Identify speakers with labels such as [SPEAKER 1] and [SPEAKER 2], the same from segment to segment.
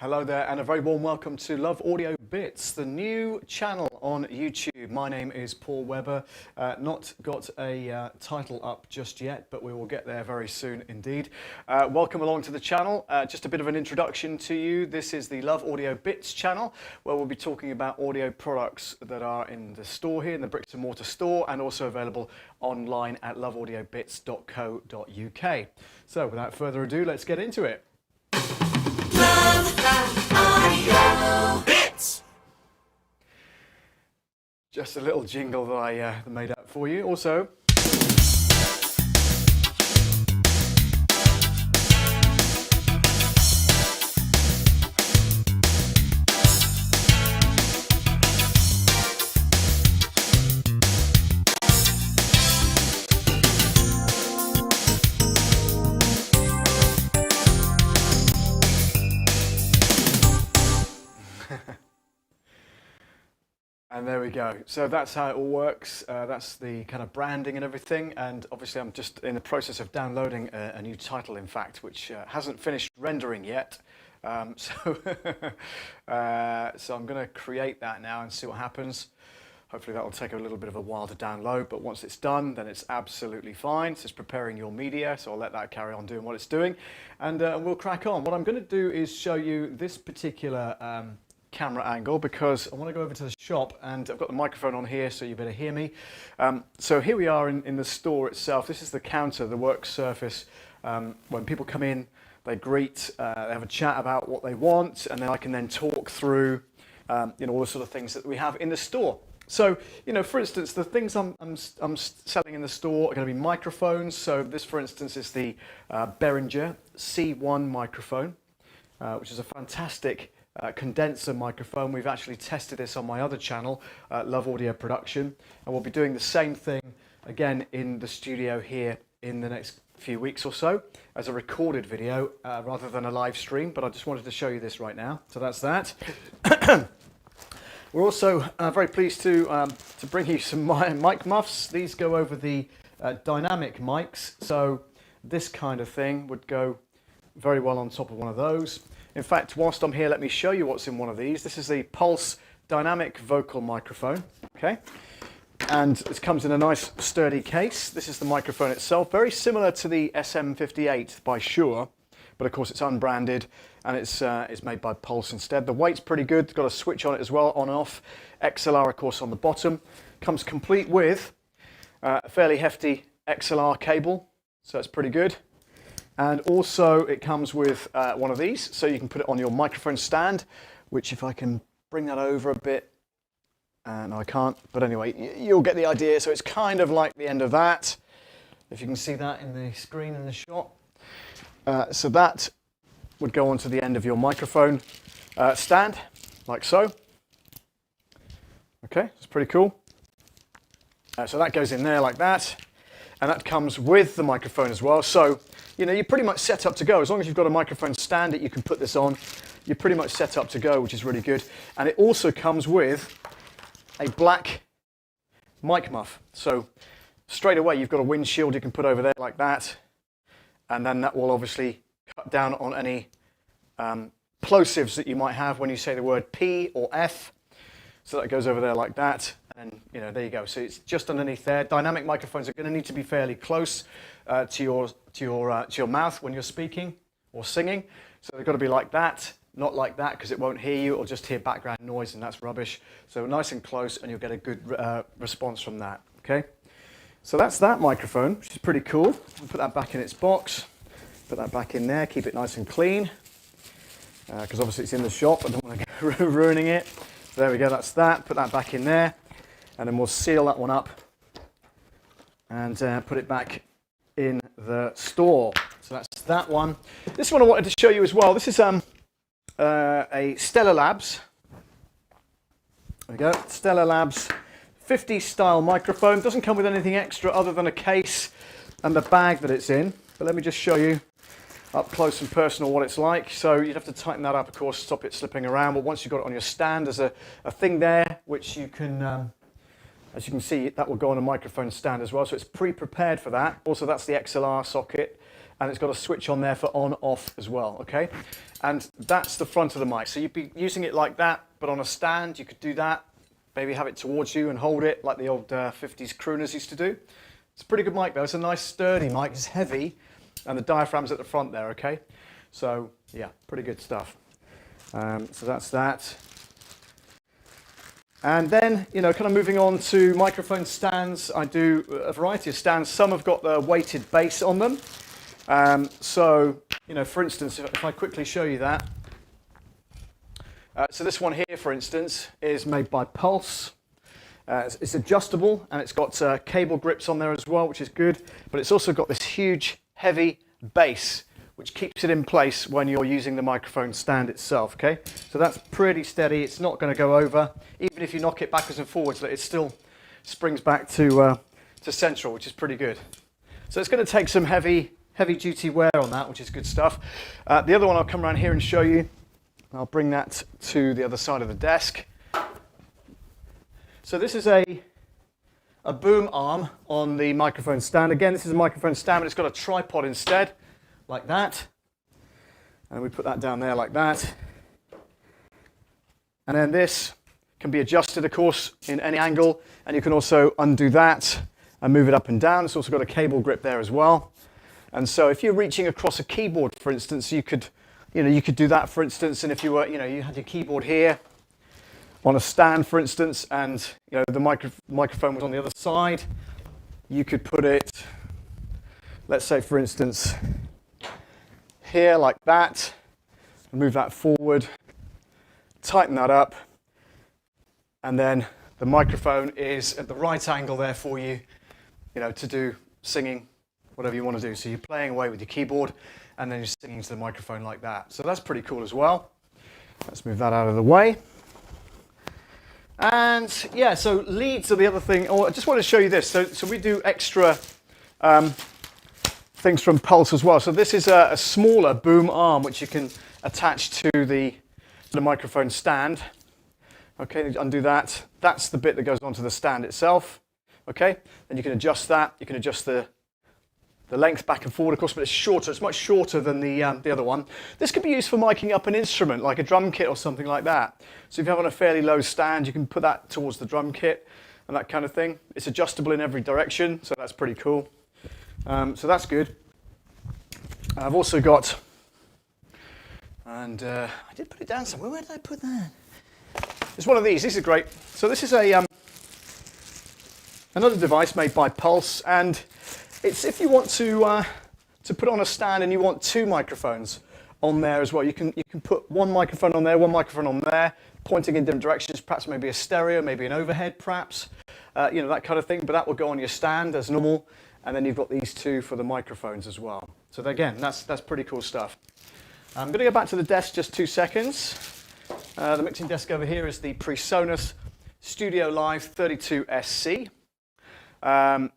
[SPEAKER 1] Hello there and a very warm welcome to Love Audio Bits, the new channel on YouTube. My name is Paul Webber. Not got a title up just yet, but we will get there very soon indeed. Welcome along to the channel. Just a bit of an introduction to you. This is the Love Audio Bits channel, where we'll be talking about audio products that are in the store here, in the bricks and mortar store, and also available online at loveaudiobits.co.uk. So without further ado, let's get into it. Audio Bits. Just a little jingle that I made up for you. Also, and there we go. So that's how it all works. That's the kind of branding and everything. And obviously I'm just in the process of downloading a new title, in fact, which hasn't finished rendering yet. So I'm going to create that now and see what happens. Hopefully that will take a little bit of a while to download, but once it's done, then it's absolutely fine. So it's preparing your media, so I'll let that carry on doing what it's doing. And we'll crack on. What I'm going to do is show you this particular camera angle, because I want to go over to the shop, and I've got the microphone on here, so you better hear me. So here we are in the store itself. This is the counter, the work surface. When people come in, they greet, they have a chat about what they want, and then I can then talk through all the sort of things that we have in the store. So, for instance, the things I'm selling in the store are going to be microphones. So this, for instance, is the Behringer C1 microphone, which is a fantastic condenser microphone. We've actually tested this on my other channel, Love Audio Production, and we'll be doing the same thing again in the studio here in the next few weeks or so as a recorded video rather than a live stream, but I just wanted to show you this right now. So that's that. We're also very pleased to bring you some mic muffs. These go over the dynamic mics, so this kind of thing would go very well on top of one of those. In fact, whilst I'm here, let me show you what's in one of these. This is the Pulse Dynamic Vocal Microphone, okay? And it comes in a nice sturdy case. This is the microphone itself, very similar to the SM58 by Shure, but of course it's unbranded, and it's made by Pulse instead. The weight's pretty good. It's got a switch on it as well, on and off. Xlr, of course, on the bottom. Comes complete with a fairly hefty Xlr cable, so that's pretty good. And also it comes with one of these, so you can put it on your microphone stand, which, if I can bring that over a bit, no I can't, but anyway, you'll get the idea. So it's kind of like the end of that, if you can see that in the screen in the shot. So that would go onto the end of your microphone stand, like so. Okay, it's pretty cool. So that goes in there like that, and that comes with the microphone as well. So you're pretty much set up to go. As long as you've got a microphone stand that you can put this on, you're pretty much set up to go, which is really good. And it also comes with a black mic muff. So straight away, you've got a windshield you can put over there like that. And then that will obviously cut down on any plosives that you might have when you say the word P or F. So that goes over there like that. And there you go. So it's just underneath there. Dynamic microphones are going to need to be fairly close to your mouth when you're speaking or singing. So they've got to be like that, not like that, because it won't hear you. It'll just hear background noise, and that's rubbish. So nice and close, and you'll get a good response from that. Okay. So that's that microphone, which is pretty cool. I'll put that back in its box. Put that back in there. Keep it nice and clean, because obviously it's in the shop. I don't want to go ruining it. So there we go. That's that. Put that back in there. And then we'll seal that one up and put it back in the store. So that's that one. This one I wanted to show you as well. This is a Stellar Labs. There we go. Stellar Labs 50 style microphone. Doesn't come with anything extra other than a case and the bag that it's in. But let me just show you up close and personal what it's like. So you'd have to tighten that up, of course, stop it slipping around. But once you've got it on your stand, there's a thing there which you can as you can see, that will go on a microphone stand as well, so it's pre-prepared for that. Also, that's the XLR socket, and it's got a switch on there for on off as well, okay? And that's the front of the mic. So you'd be using it like that, but on a stand, you could do that. Maybe have it towards you and hold it like the old 50s crooners used to do. It's a pretty good mic though. It's a nice sturdy mic. It's heavy, and the diaphragm's at the front there, okay? So yeah, pretty good stuff. So that's that. And then, you know, kind of moving on to microphone stands, I do a variety of stands. Some have got the weighted base on them. So, you know, for instance, if I quickly show you that. So this one here, for instance, is made by Pulse. It's adjustable, and it's got cable grips on there as well, which is good. But it's also got this huge, heavy base, which keeps it in place when you're using the microphone stand itself, okay? So that's pretty steady. It's not going to go over. Even if you knock it backwards and forwards, it still springs back to central, which is pretty good. So it's going to take some heavy duty wear on that, which is good stuff. The other one, I'll come around here and show you. I'll bring that to the other side of the desk. So this is a boom arm on the microphone stand. Again, this is a microphone stand, but it's got a tripod instead, like that. And we put that down there like that. And then this can be adjusted, of course, in any angle. And you can also undo that and move it up and down. It's also got a cable grip there as well. And so if you're reaching across a keyboard, for instance, you could do that, for instance. And if you were, you had your keyboard here on a stand, for instance, and the microphone was on the other side, you could put it, let's say, for instance, here like that, move that forward, tighten that up, and then the microphone is at the right angle there for you, to do singing, whatever you want to do. So you're playing away with your keyboard, and then you're singing to the microphone like that. So that's pretty cool as well. Let's move that out of the way. And yeah, so leads are the other thing. Oh, I just want to show you this. So we do extra things from Pulse as well. So this is a smaller boom arm which you can attach to the microphone stand. Okay, undo that. That's the bit that goes onto the stand itself. Okay, then you can adjust that. You can adjust the length back and forward, of course, but it's shorter. It's much shorter than the other one. This could be used for miking up an instrument, like a drum kit or something like that. So if you have on a fairly low stand, you can put that towards the drum kit and that kind of thing. It's adjustable in every direction, so that's pretty cool. So that's good. I've also got, and I did put it down somewhere. Where did I put that? It's one of these. These are great. So this is another device made by Pulse, and it's if you want to put on a stand and you want two microphones on there as well. You can put one microphone on there, one microphone on there, pointing in different directions. Perhaps maybe a stereo, maybe an overhead, perhaps that kind of thing. But that will go on your stand as normal, and then you've got these two for the microphones as well. So again, that's pretty cool stuff. I'm going to go back to the desk just 2 seconds. The mixing desk over here is the Presonus Studiolive 32SC.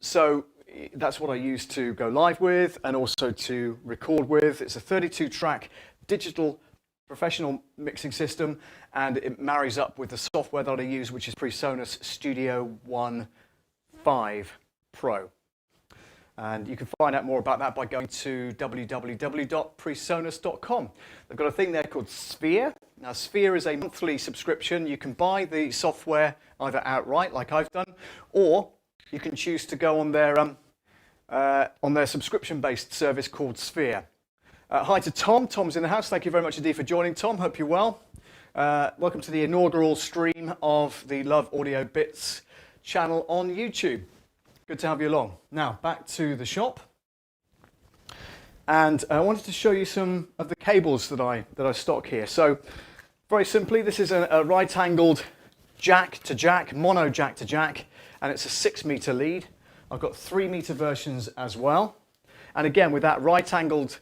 [SPEAKER 1] So that's what I use to go live with and also to record with. It's a 32-track digital professional mixing system, and it marries up with the software that I use, which is Presonus Studio 5 Pro. And you can find out more about that by going to www.presonus.com. They've got a thing there called Sphere. Now, Sphere is a monthly subscription. You can buy the software either outright, like I've done, or you can choose to go on their subscription-based service called Sphere. Hi to Tom. Tom's in the house. Thank you very much indeed for joining, Tom. Hope you're well. Welcome to the inaugural stream of the Love Audio Bits channel on YouTube. Good to have you along. Now, back to the shop. And I wanted to show you some of the cables that I stock here. So, very simply, this is a right-angled jack to jack, mono jack to jack, and it's a 6-meter lead. I've got 3-meter versions as well. And again, with that right-angled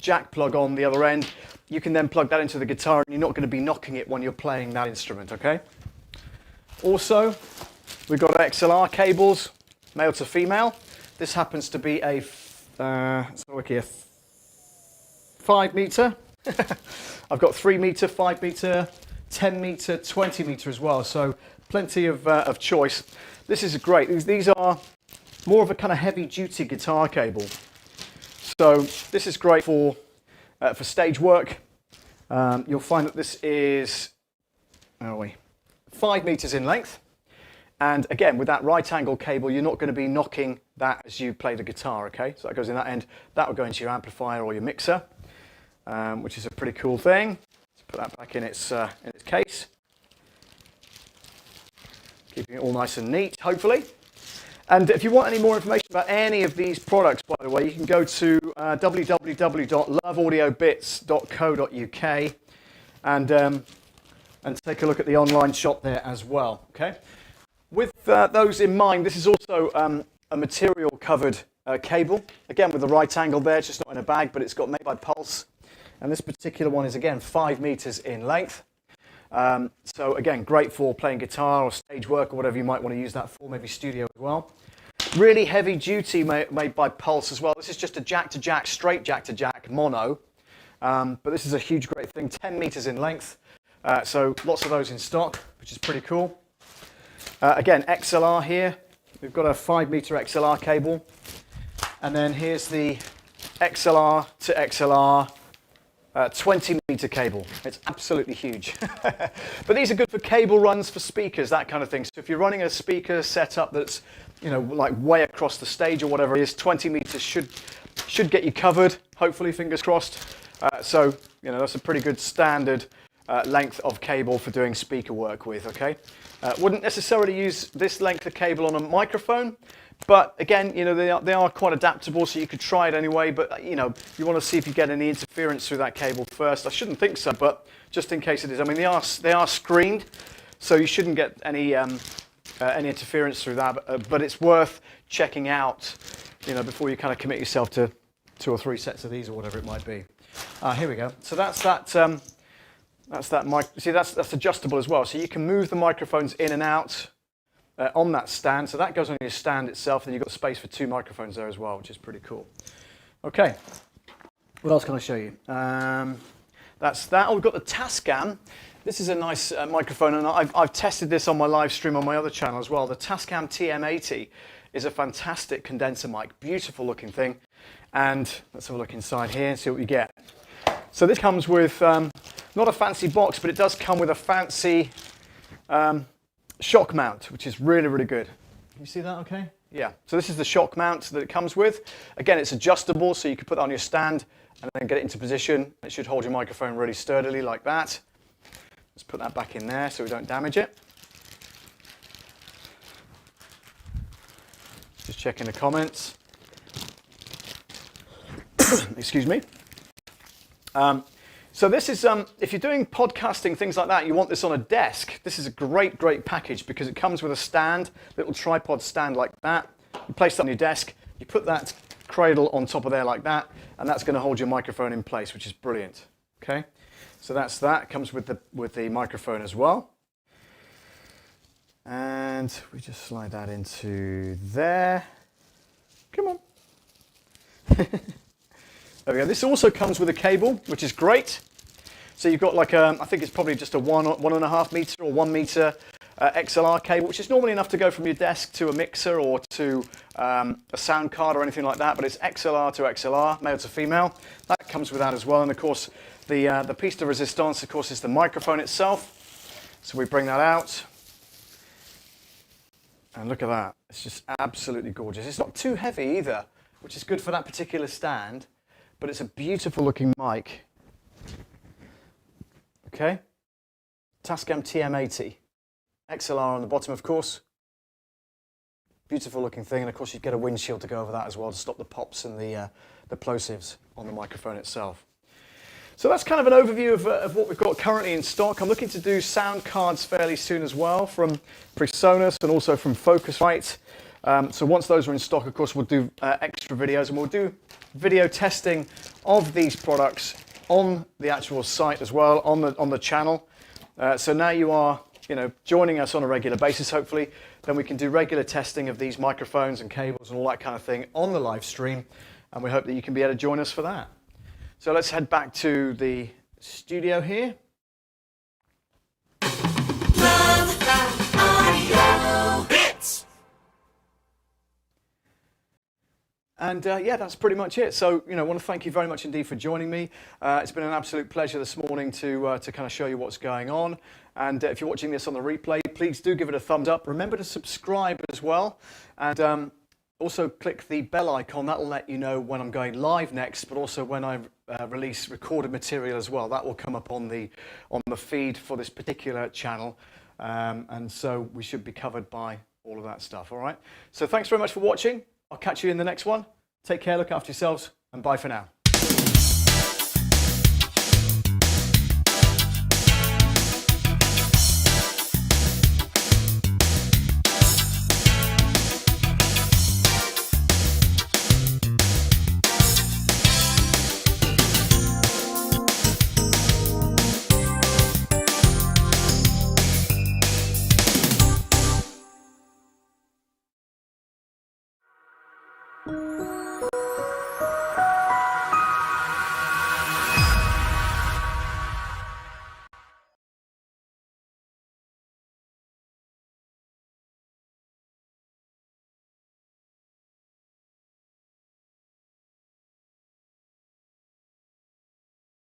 [SPEAKER 1] jack plug on the other end, you can then plug that into the guitar, and you're not going to be knocking it when you're playing that instrument, okay? Also, we've got Xlr cables, male to female. This happens to be a 5-meter. I've got 3-meter, 5-meter, 10-meter, 20-meter as well. So plenty of choice. This is great. These are more of a kind of heavy-duty guitar cable. So this is great for stage work. You'll find that this is 5 meters in length. And again, with that right angle cable, you're not going to be knocking that as you play the guitar, okay? So that goes in that end. That will go into your amplifier or your mixer, which is a pretty cool thing. Let's put that back in its case. Keeping it all nice and neat, hopefully. And if you want any more information about any of these products, by the way, you can go to www.loveaudiobitz.co.uk and take a look at the online shop there as well, okay? With those in mind, this is also a material covered cable. Again, with the right angle there, it's just not in a bag, but it's got made by Pulse. And this particular one is, again, 5 meters in length. So again, great for playing guitar or stage work or whatever you might want to use that for, maybe studio as well. Really heavy duty made by Pulse as well. This is just a jack to jack, straight jack to jack, mono. But this is a huge great thing, 10 meters in length. So lots of those in stock, which is pretty cool. Again, XLR here. We've got a 5 meter XLR cable. And then here's the XLR to XLR 20 meter cable. It's absolutely huge. But these are good for cable runs for speakers, that kind of thing. So if you're running a speaker setup that's, you know, like way across the stage or whatever it is, 20 meters should get you covered, hopefully, fingers crossed. So, you know, that's a pretty good standard length of cable for doing speaker work with, okay? Wouldn't necessarily use this length of cable on a microphone, but again, you know, they are quite adaptable, so you could try it anyway, but you know, you want to see if you get any interference through that cable first. I shouldn't think so, but just in case it is. I mean, they are screened, so you shouldn't get any interference through that, but it's worth checking out, you know, before you kind of commit yourself to 2 or 3 sets of these or whatever it might be. Here we go. So that's that mic. See, that's adjustable as well. So you can move the microphones in and out on that stand. So that goes on your stand itself, and you've got space for 2 microphones there as well, which is pretty cool. Okay, what else can I show you? That's that. Oh, we've got the Tascam. This is a nice microphone, and I've tested this on my live stream on my other channel as well. The Tascam Tm80 is a fantastic condenser mic, beautiful looking thing. And let's have a look inside here and see what we get. So this comes with not a fancy box, but it does come with a fancy shock mount, which is really, really good. Can you see that okay? Yeah, so this is the shock mount that it comes with. Again, it's adjustable, so you can put that on your stand and then get it into position. It should hold your microphone really sturdily like that. Let's put that back in there so we don't damage it. Just checking the comments. Excuse me. So this is, if you're doing podcasting, things like that, you want this on a desk. This is a great, great package because it comes with a stand, little tripod stand like that. You place that on your desk, you put that cradle on top of there like that, and that's going to hold your microphone in place, which is brilliant. Okay, so that's that. It comes with the microphone as well. And we just slide that into there. Come on. There we go. This also comes with a cable, which is great. So you've got like I think it's probably just a 1.5 meter or 1 meter XLR cable, which is normally enough to go from your desk to a mixer or to a sound card or anything like that. But it's XLR to XLR, male to female. That comes with that as well. And of course, the piece de resistance, of course, is the microphone itself. So we bring that out. And look at that. It's just absolutely gorgeous. It's not too heavy either, which is good for that particular stand. But it's a beautiful looking mic. Okay, Tascam Tm80, XLR on the bottom, of course. Beautiful looking thing, and of course you get a windshield to go over that as well to stop the pops and the plosives on the microphone itself. So that's kind of an overview of what we've got currently in stock. I'm looking to do sound cards fairly soon as well from Presonus and also from Focusrite. So once those are in stock, of course, we'll do extra videos, and we'll do video testing of these products on the actual site as well, on the channel. So now you are, you know, joining us on a regular basis, hopefully. Then we can do regular testing of these microphones and cables and all that kind of thing on the live stream, and we hope that you can be able to join us for that. So let's head back to the studio here.
[SPEAKER 2] Love Audio Bits.
[SPEAKER 1] And yeah, that's pretty much it. So, I want to thank you very much indeed for joining me. It's been an absolute pleasure this morning to kind of show you what's going on. And if you're watching this on the replay, please do give it a thumbs up. Remember to subscribe as well. And also click the bell icon. That'll let you know when I'm going live next, but also when I release recorded material as well. That will come up on the feed for this particular channel. And so we should be covered by all of that stuff. All right. So thanks very much for watching. I'll catch you in the next one. Take care, look after yourselves, and bye for now.